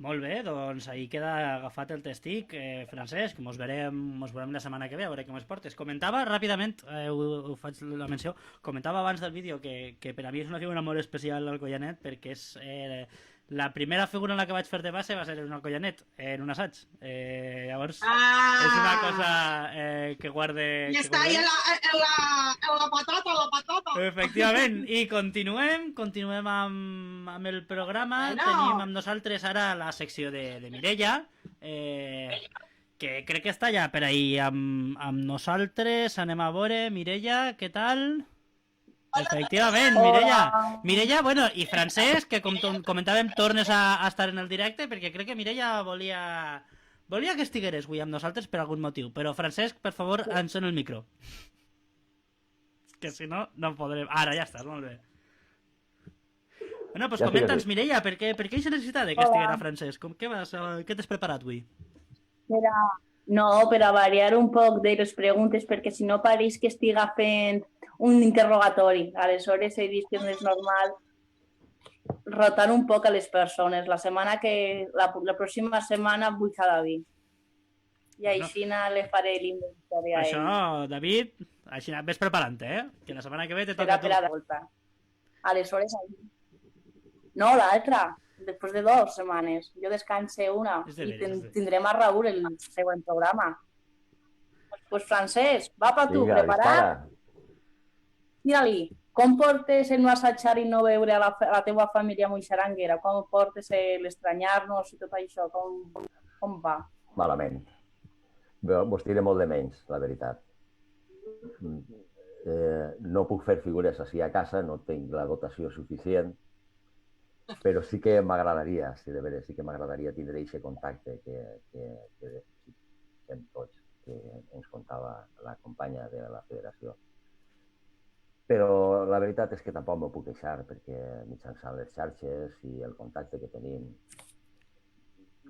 Molt bé, doncs ahí queda agafat el testic. Francesc, mos veurem la setmana que ve, a veure què mos portes. Comentava ràpidament, ho faig la menció, comentava abans del vídeo que per a mi és una figura molt especial l'Alcoianet perquè és la primera figura en la que vaig fer de base va ser en un Alcoianet, en un assaig. Llavors, és una cosa que guarde... I està ahí en la patata. Efectivament, i continuem amb el programa. Bueno. Tenim amb nosaltres ara la secció de Mireia, que crec que està ja per ahir amb nosaltres. Anem a veure, Mireia, què tal? Efectivament, Mireia, bueno, i Francesc, que com comentàvem, tornes a estar en el directe, perquè crec que Mireia volia que estigueres avui amb nosaltres per algun motiu, però Francesc, per favor, encén el micro. Que si no, no podrem... Ara, ja estàs, molt bé. Bueno, doncs ja comenta'ns, Mireia, per què hi se necessita que estiguera Francesc? Què t'has preparat avui? No, per a variar un poc de les preguntes, perquè si no pareix que estiga fent un interrogatori. Aleshores he vist que no és normal rotar un poc a les persones. La pròxima setmana vull a David. I així le faré l'inventari a ell. Això, David, així ves preparant-te, Que la setmana que ve te toca a tu. Per a volta. Aleshores, no, l'altra, després de 2 setmanes. Jo descanse una i tindrem a Raül el següent programa. Pues Francesc, va per tu, preparat? Mira-li, com portes el no assajar i no veure a la teva família moixaranguera? Com portes l'estranyar-nos i tot això? Com va? Malament. Vos diré molt de menys, la veritat. No puc fer figures així a casa, no tinc la dotació suficient, però sí que m'agradaria, sí, de veres, sí que m'agradaria tindre aquest contacte que fem tots, que ens contava la companya de la federació. Però la veritat és que tampoc m'ho puc queixar perquè mitjançant les xarxes i el contacte que tenim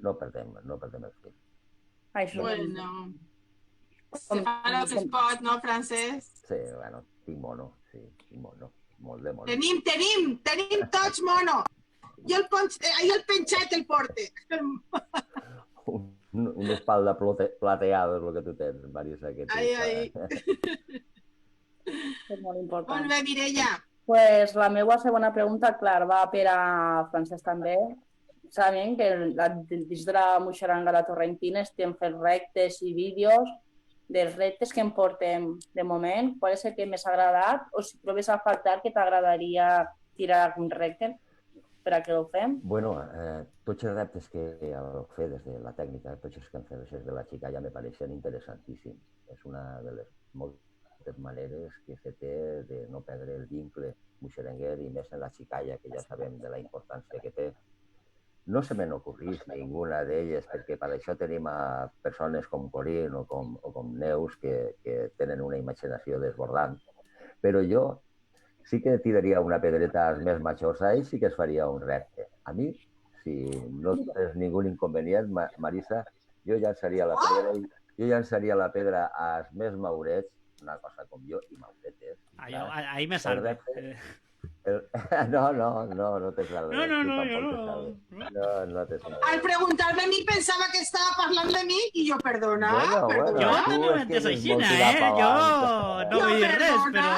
no perdem el fil. Això. Bueno. Se fan els spots, no, Francesc? Sí, bueno, tinc mono, sí, tinc mono, molt de mono. Tenim tots mono. Jo el penjat el porte. Una espalda plateada és el que tu tens, Marisa. Ai. És molt important. Molt bé, Mireia. Pues la meva segona pregunta, clar, va per a Francesc també. Sabem que dins de la Muixeranga de Torrentina estem fent reptes i vídeos. Dels reptes que em portem de moment, qual és el que més ha agradat? O si trobes a faltar, que t'agradaria tirar algun repte per a que ho fem? Bueno, tots els reptes que heu fet des de la tècnica, tots els que hem fet des de la xica ja me pareixen interessantíssims. És una de les moltes maneres que se té de no perdre el vincle muixerenguer i més en la xicalla, que ja sabem de la importància que té. No se me n'ocorrís ninguna d'elles, perquè per això tenim a persones com Corín o com Neus que tenen una imaginació desbordant. Però jo sí que tiraria una pedreta als més majors, a ells sí que es faria un repte. A mi, si no tens ningú inconvenient, Marisa, jo llançaria la pedra als més maurets, una cosa com jo, i mauretes. Ahí me salve. No te salve. No te salve. Al preguntarme a mi pensava que estava parlant de mi i jo, perdona. Bueno, jo també ho he entès així, Jo no vull dir res, però...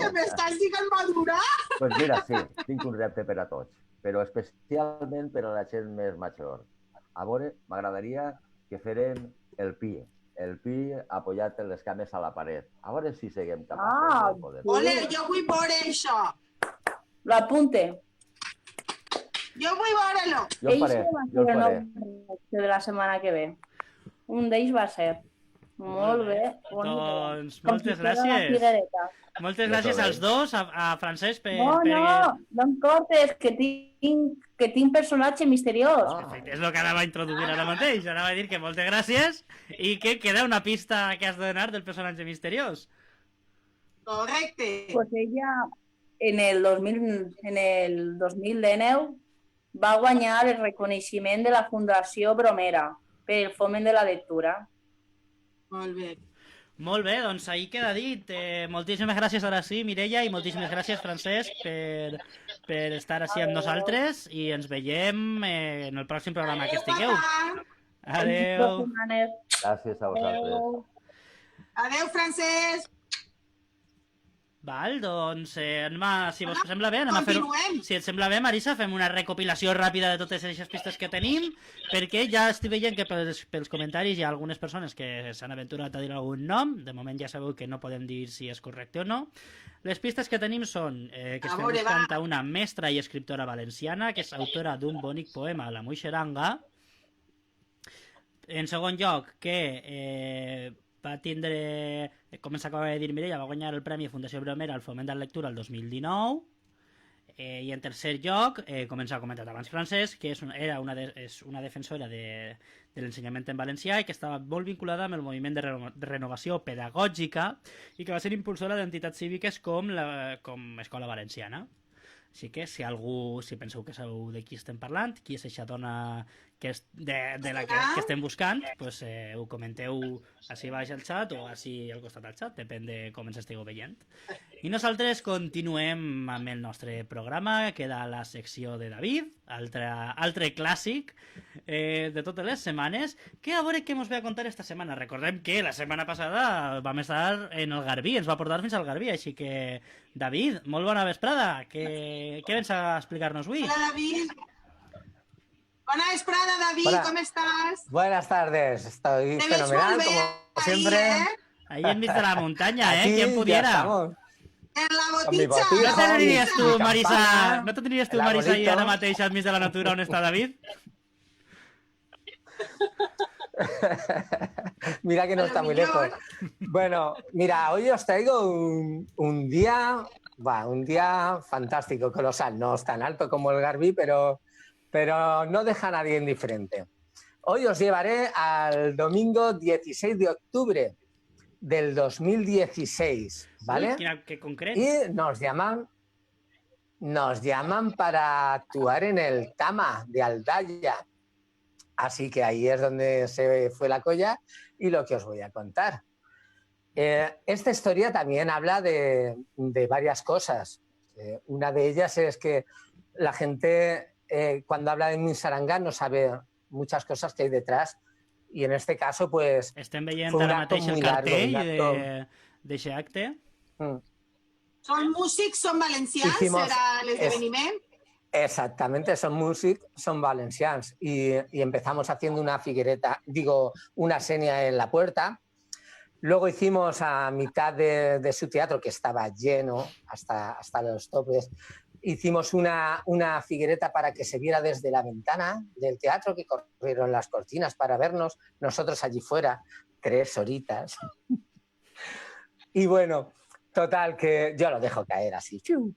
Que m'estàs dient madurar? Doncs mira, sí, tinc un repte per a tots, però especialment per a la gent més major. A veure, m'agradaria que férem el pi apoyat en les cames a la paret. A veure si seguim capaços de poder. Ole, jo vull veure això. L'apunte. Jo vull veure-lo. Jo el faré. De la setmana que ve. Un d'ells va ser. Molt bé. Doncs moltes gràcies. Moltes gràcies als dos, a Francesc per... No em cortes, que tinc personatge misteriós. Perfecte, és el que anava a introduir ara mateix. Anava a dir que moltes gràcies i que queda una pista que has de donar del personatge misteriós. Correcte. Pues ella, en el 2019, va guanyar el reconeixement de la Fundació Bromera per el foment de la lectura. Molt bé. Molt bé, doncs ahí queda dit. Moltíssimes gràcies ara sí, Mireia, i moltíssimes gràcies, Francesc, per estar així amb nosaltres i ens veiem en el pròxim programa que estigueu. Adéu. Gràcies a vosaltres. Adéu, Francesc. Val, doncs, si vos sembla bé, anem a fer... Continuem. Si et sembla bé, Marisa, fem una recopilació ràpida de totes aquestes pistes que tenim, perquè ja estic veient que pels comentaris hi ha algunes persones que s'han aventurat a dir algun nom. De moment ja sabeu que no podem dir si és correcte o no. Les pistes que tenim són que estem buscant a una mestra i escriptora valenciana, que és autora d'un bonic poema, La Muixeranga. En segon lloc, que... va tindre, com s'acaba de dir Mireia, va guanyar el Premi Fundació Bromera al foment de la lectura el 2019, i en tercer lloc, com ens ha comentat abans Francesc, que és una defensora de l'ensenyament en valencià i que estava molt vinculada amb el moviment de renovació pedagògica i que va ser impulsora d'entitats cíviques com Escola Valenciana. Així que si penseu que sabeu de qui estem parlant, qui és aquesta dona de la que estem buscant, doncs ho comenteu així baix al xat o així al costat del xat, depèn de com ens estigueu veient. I nosaltres continuem amb el nostre programa, queda la secció de David, altre clàssic de totes les setmanes, que a veure què ens ve a contar esta setmana. Recordem que la setmana passada vam estar en el Garbí, ens va portar fins al Garbí, així que, David, molt bona vesprada, què vens a explicar-nos avui? Hola, David. Buena vesprada, David, Hola. ¿cómo estás? Buenas tardes, estoy Te ves fenomenal, molt bé como siempre. Ahí enmig de la muntanya, Aquí ¿Quién ya pudiera? estamos. En la Con mi botija. botijo, No t'aniries tu, mi Marisa, campana, no t'aniries tu, el Marisa, ahí arbolito. ara mateix enmig de la natura on està David? Mira que no está muy lejos. Bueno, mira, hoy os traigo un día fantástico, colosal. No es tan alto como el Garbí, pero no deja a nadie indiferente. Hoy os llevaré al domingo 16 de octubre del 2016, ¿vale? Qué concreto. Y nos llaman para actuar en el Tama de Aldaya. Así que ahí es donde se fue la colla y lo que os voy a contar. Esta historia también habla de varias cosas. Una de ellas es que la gente, cuando habla de Musaranga, no sabe muchas cosas que hay detrás. Y en este caso, pues, Estem veient fue un ara acto mateix el muy largo, cartell un acto... d'aquest acte. Són músics, són valencians, Hicimos- era l'esdeveniment. Exactamente, son músicos, son valencians. Y empezamos haciendo una figuereta, una seña en la puerta. Luego hicimos a mitad de su teatro, que estaba lleno hasta los topes, hicimos una figuereta para que se viera desde la ventana del teatro, que corrieron las cortinas para vernos, nosotros allí fuera, 3 horitas. Y bueno, total, que yo lo dejo caer así. ¡Fiu!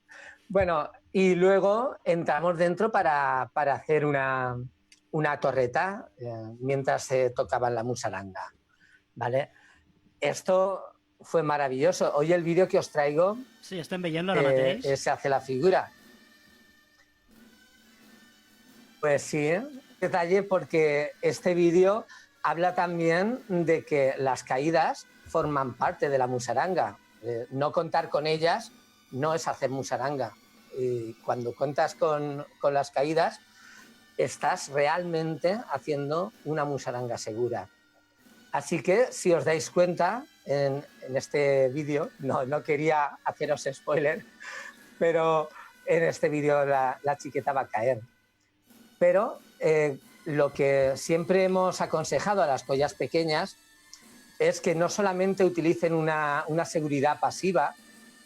Bueno, y luego entramos dentro para hacer una torreta mientras se tocaba la musaranga, ¿vale? Esto fue maravilloso. Hoy el vídeo que os traigo Sí, estem veient ara mateix. se hace la figura. Pues sí, detalle porque este vídeo habla también de que las caídas forman parte de la musaranga. No contar con ellas no es hacer musaranga. Y cuando cuentas con las caídas, estás realmente haciendo una musaranga segura. Así que, si os dais cuenta, en este vídeo, no quería haceros spoiler, pero en este vídeo la chiqueta va a caer. Pero lo que siempre hemos aconsejado a las collas pequeñas es que no solamente utilicen una seguridad pasiva,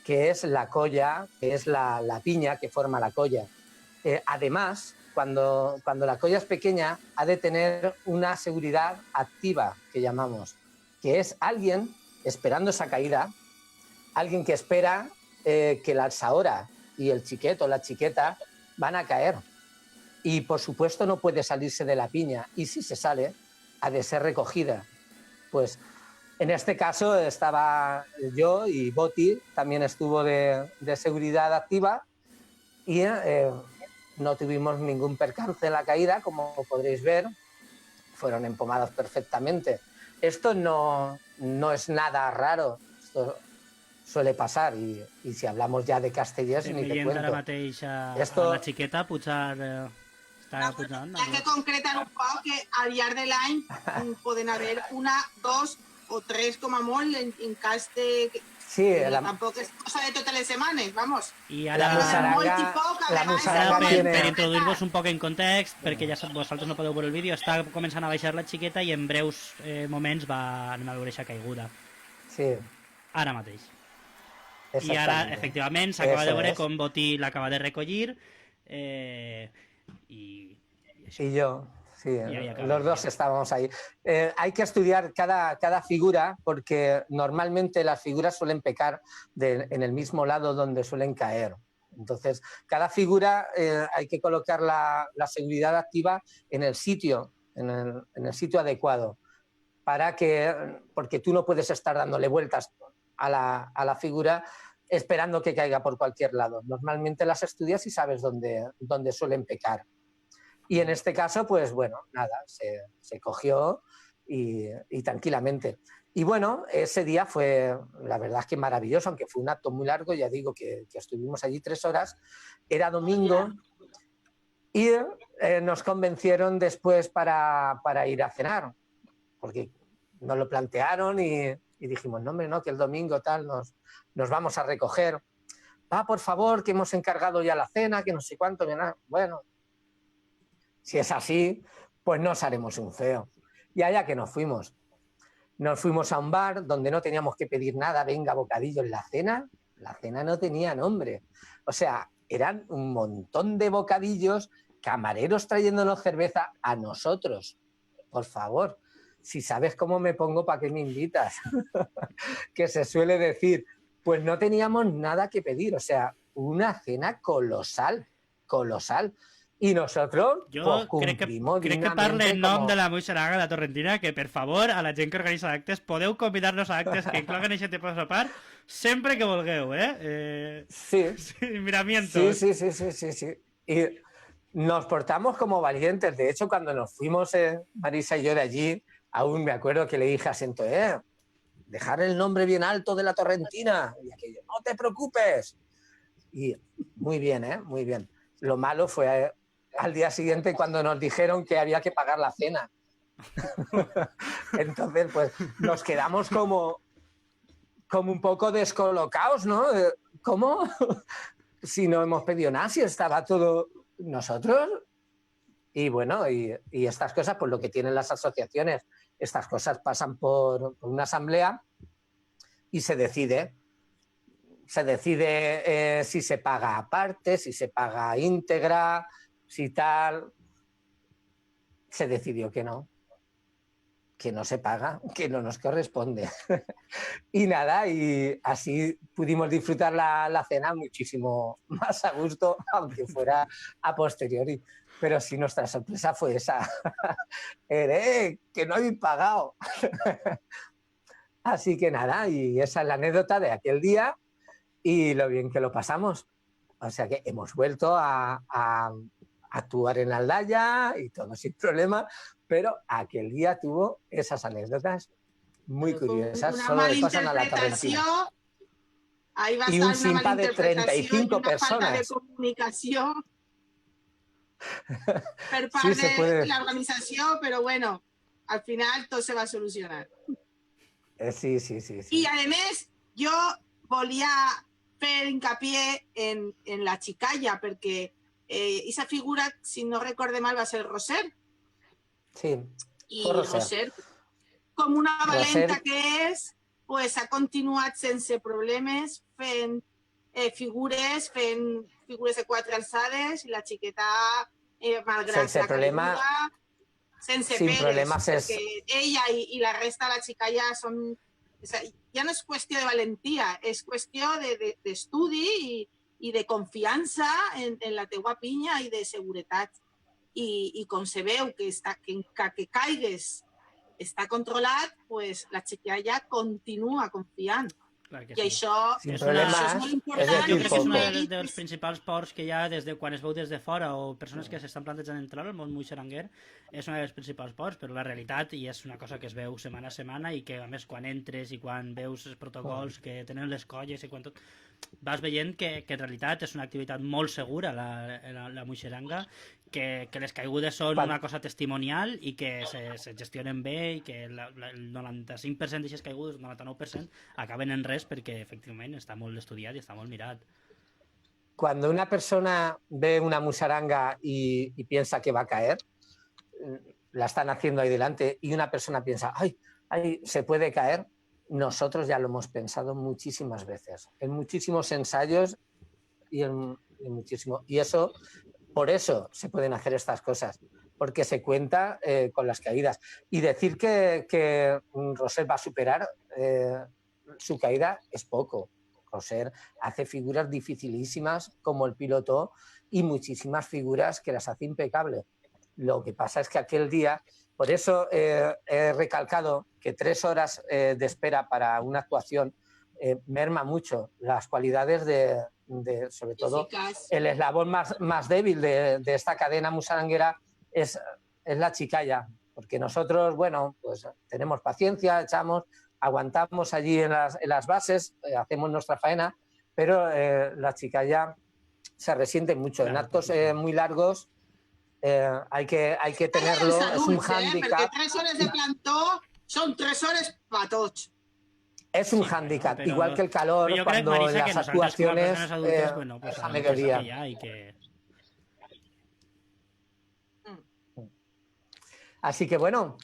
que es la colla, que es la piña que forma la colla. Además, cuando la colla es pequeña, ha de tener una seguridad activa, que llamamos, que es alguien esperando esa caída, alguien que espera que la alzadora y el chiquet o la chiqueta van a caer. Y, por supuesto, no puede salirse de la piña. Y si se sale, ha de ser recogida. Pues, en este caso, estaba yo y Boti también estuvo de seguridad activa y no tuvimos ningún percance en la caída, como podréis ver, fueron empomados perfectamente. Esto no es nada raro, esto suele pasar y si hablamos ya de Castellers ni te Veient ara cuento. mateix a Esto- la xiqueta pujar... està pujant. Hi ha que concretar un poc que al llarg de l'any poden haver una, 2 o 3 com a molt en cas de... Sí, Tampoc és cosa de totes les setmanes, vamos. I la ara, musaranga per introduir-vos un poc en context, perquè ja vosaltres no podeu veure el vídeo, està començant a baixar la xiqueta i en breus moments anem a veure aquesta caiguda. Sí. Ara mateix. I ara, Exactamente. efectivament, s'acaba de Eso veure es. com Boti l'acaba de recollir Y yo, sí, ahí acaba. los dos estábamos ahí. Hay que estudiar cada figura porque normalmente las figuras suelen pecar en el mismo lado donde suelen caer. Entonces, cada figura hay que colocar la seguridad activa en el sitio, en el sitio adecuado, porque tú no puedes estar dándole vueltas a la figura esperando que caiga por cualquier lado. Normalmente las estudias y sabes dónde suelen pecar. Y en este caso, pues bueno, nada, se cogió y tranquilamente. Y bueno, ese día fue, la verdad es que maravilloso, aunque fue un acto muy largo, ya digo que estuvimos allí 3 horas, era domingo y nos convencieron después para ir a cenar, porque nos lo plantearon y dijimos, no, hombre, no, que el domingo tal nos vamos a recoger. Por favor, que hemos encargado ya la cena, que no sé cuánto. Bueno, si es así, pues nos haremos un feo. Y allá que nos fuimos. Nos fuimos a un bar donde no teníamos que pedir nada, venga, bocadillo en la cena. La cena no tenía nombre. O sea, eran un montón de bocadillos, camareros trayéndonos cerveza a nosotros. Por favor, si sabes cómo me pongo, ¿para qué me invitas? Que se suele decir. Pues no teníamos nada que pedir. O sea, una cena colosal, colosal. I nosotros Jo pues, crec que parle en nom de la Musaranga de la Torrentina, que per favor, a la gent que organitza actes, podeu convidar-nos a actes que incloguen aquest tipus de part sempre que vulgueu, Sí. Miramientos. Sí. Y nos portamos como valientes. De hecho, cuando nos fuimos, Marisa y yo de allí, aún me acuerdo que le dije a Sento, dejar el nombre bien alto de la Torrentina. Y aquello, no te preocupes. Y muy bien, muy bien. Lo malo fue al día siguiente cuando nos dijeron que había que pagar la cena. Entonces, pues nos quedamos como un poco descolocados, ¿no? ¿Cómo? Si no hemos pedido nada, si estaba todo nosotros. Y bueno, y estas cosas, pues lo que tienen las asociaciones, estas cosas pasan por una asamblea y se decide si se paga aparte, si se paga íntegra, si tal. Se decidió que no se paga, que no nos corresponde. Y nada, y así pudimos disfrutar la cena muchísimo más a gusto, aunque fuera a posteriori. Pero sí, nuestra sorpresa fue esa. Que no habéis pagado. Así que nada, y esa es la anécdota de aquel día y lo bien que lo pasamos. O sea que hemos vuelto a actuar en Aldaya y todo sin problema, pero aquel día tuvo esas anécdotas muy curiosas. Una solo le pasan a la malinterpretació, ahí va a y estar un una simpa de malinterpretació 35 i una persones. falta de comunicació per part Sí, se puede. de l'organització, però bueno, al final tot se va solucionar. Sí. I a més, jo volia fer hincapié en la xicalla, perquè esa figura, si no recorde mal, va ser Roser. Sí, I fue Roser. Roser, com una valenta Roser. que és, pues, ha continuat sense problemes fent figures de 4 alçades i la xiqueta, malgrat Sense la problema, caiguda, sense sin pegues, problemas és... perquè ella i la resta de la xicalla són... Ja no és qüestió de valentia, és qüestió d'estudi i de confiança en la teua pinya i de seguretat. I com se veu que caigues està controlat, pues la xicalla continua confiant. I això és molt important. Jo crec que és un dels principals ports que hi ha des de quan es veu des de fora o persones que s'estan plantejant entrar al món muixeranguer, és un dels principals ports, però la realitat, i és una cosa que es veu setmana a setmana i que a més quan entres i quan veus els protocols que tenen les colles i quan tot, vas veient que en realitat és una activitat molt segura la muixeranga, que les caigudes són una cosa testimonial i que se gestionen bé i que el 95% d'aquestes caigudes, el 99%, acaben en res perquè efectivament està molt estudiat i està molt mirat. Cuando una persona ve una musaranga y piensa que va a caer, la están haciendo ahí delante y una persona piensa, ay, se puede caer, nosotros ya lo hemos pensado muchísimas veces, en muchísimos ensayos y en muchísimo. Y eso, por eso se pueden hacer estas cosas, porque se cuenta con las caídas. Y decir que Roser va a superar su caída es poco. Roser hace figuras dificilísimas como el piloto y muchísimas figuras que las hace impecable. Lo que pasa es que aquel día, por eso he recalcado que 3 horas de espera para una actuación merma mucho las cualidades de sobre todo el eslabón más débil de esta cadena musaranguera es la chicalla, porque nosotros, bueno, pues tenemos paciencia, aguantamos allí en las bases, hacemos nuestra faena, pero la chicalla se resiente mucho. En actos muy largos hay que tenerlo, es un hándicap. Perquè 3 hores de plantó són 3 hores pa tots. Es un hándicap, igual que el calor cuando en las actuaciones es a mediodía. Así que bueno,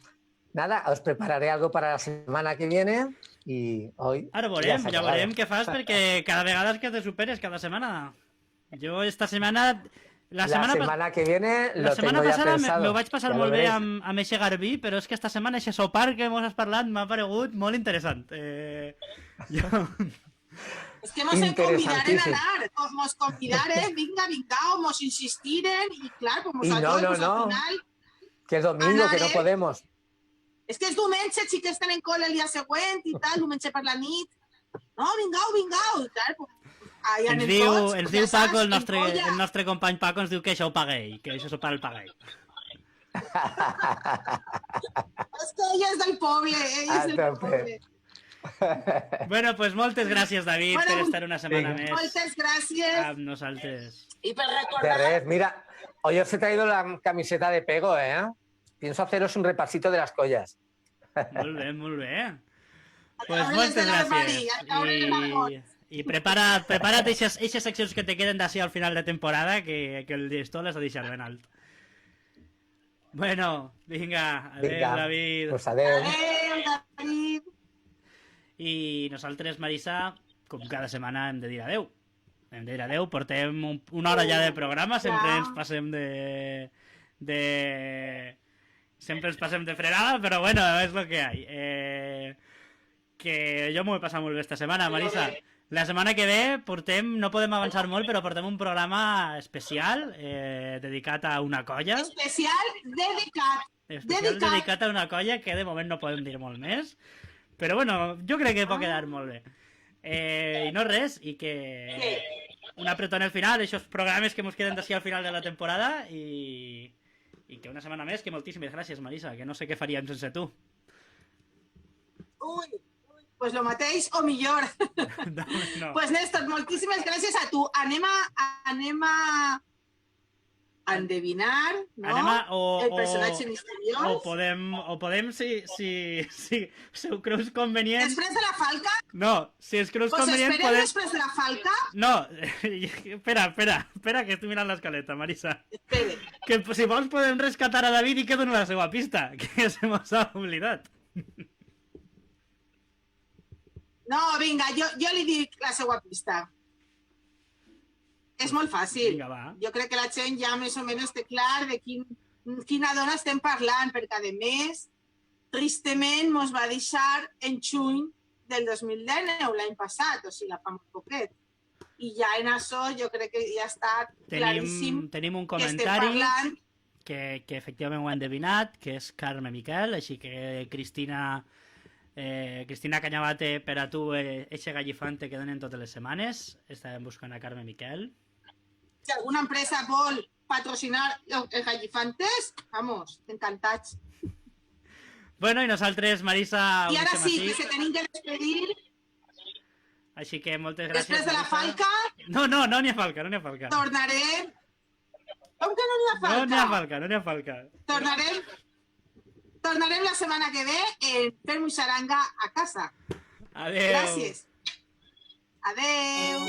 nada, os prepararé algo para la semana que viene y hoy... Ara ja veurem què fas perquè cada vegada és que te superes cada setmana. Jo esta setmana... La semana que viene lo tengo ya pensado. La setmana passada m'ho vaig passar molt bé amb eixe Garbí, però és que esta setmana eixe sopar que mos has parlat m'ha paregut molt interessant. És que mos convidaren a anar, mos convidaren, vinga, mos insistiren i clar, pues nosaltres al final... Que és domingo, que no podemos. És que és diumenge, xiques tenen col el dia següent i tal, diumenge per la nit. No, vingau, i tal, pues ens diu Paco, el nostre company Paco ens diu que això ho paga ell, que això sopar el paga ell. És que ella és del poble, Bueno, pues moltes gràcies, David, per estar una setmana més Moltes gràcies. amb nosaltres. I per De recordar... res, mira, hoy os he traído la camiseta de Pego, ¿eh? Pienso haceros un repasito de las collas. Molt bé, molt bé. Pues Caure's moltes de l'armari, gràcies. caure's de l'armari. I prepara't eixes seccions que te queden d'ací al final de temporada, que el llistó l'has de deixar ben alt. Bueno, vinga, adéu, Vinga, David. pues adéu. Adéu, David. I nosaltres, Marisa, com cada setmana hem de dir adéu. Hem de dir adéu, portem una hora ja de programa, sempre ens passem de... Sempre ens passem de frenada, però bueno, és lo que hay. Que jo m'ho he passat molt bé esta setmana, Marisa. La setmana que ve portem, no podem avançar molt, però portem un programa especial dedicat a una colla. Especial Dedicat a una colla que de moment no podem dir molt més. Però bueno, jo crec que pot quedar molt bé. I no res, i que un apretón al final, aquests programes que ens queden d'ací al final de la temporada, i que una setmana més, que moltíssimes gràcies, Marisa, que no sé què faríem sense tu. Ui, pues lo mateix o millor. No. Pues Néstor, moltíssimes gràcies a tu. Anem a endevinar, no? El personatge misteriós. O podem si ho creus convenient... Després de la falca? No, si es creus Pues convenient... esperem després de la falca? No, espera, que estic mirant l'escaleta, Marisa. Espera. Que si vols podem rescatar a David i que doni la seva pista, que se mos ha oblidat. No, vinga, jo li dic la seva pista. És molt fàcil. Vinga, va. Jo crec que la gent ja més o menys té clar de quina dona estem parlant, perquè a més, tristament, mos va deixar en juny del 2019, l'any passat, o sigui, fa molt poquet. I ja en això jo crec que ja està claríssim Tenim un que estem comentari parlant. que efectivament ho han endevinat, que és Carme Miquel, així que Cristina Cañabate, per a tu, eixe gallifante que donen totes les setmanes. Estàvem buscant a Carme Miquel. Si alguna empresa vol patrocinar els gallifantes, vamos, encantats. Bueno, i nosaltres, Marisa, ho I ara deixem sí, així. que se tenim que despedir. Així que moltes gràcies, Després de la Marisa. falca, No n'hi ha falca, no n'hi ha falca. tornarem... Com que no n'hi ha falca? No n'hi ha falca, no n'hi ha falca. Tornarem la setmana que ve en Fer Muixaranga a casa. Adéu. Gràcies. Adéu.